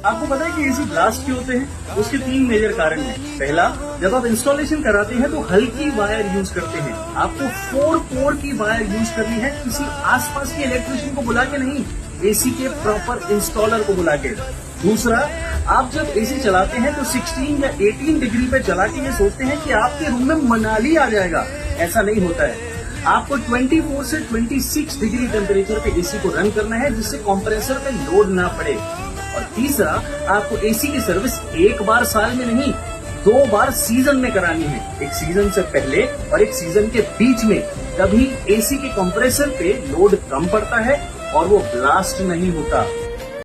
आपको पता है कि एसी ब्लास्ट क्यों होते हैं? उसके 3 मेजर कारण हैं। पहला, जब आप इंस्टॉलेशन कराते हैं तो हल्की वायर यूज करते हैं। आपको 4 कोर की वायर यूज करनी है, किसी आसपास के इलेक्ट्रिशियन को बुला के नहीं, एसी के प्रॉपर इंस्टॉलर को बुला के। दूसरा, आप जब एसी चलाते हैं तो 16 या 18 डिग्री पे चला के ये सोचते हैं कि आपके रूम में मनाली आ जाएगा। ऐसा नहीं होता है। आपको 24 से 26 डिग्री टेम्परेचर पे एसी को रन करना है, जिससे कंप्रेसर पे लोड ना पड़े। और तीसरा, आपको एसी की सर्विस एक बार साल में नहीं, 2 बार सीजन में करानी है। एक सीजन से पहले और एक सीजन के बीच में। तभी एसी के कंप्रेसर पे लोड कम पड़ता है और वो ब्लास्ट नहीं होता।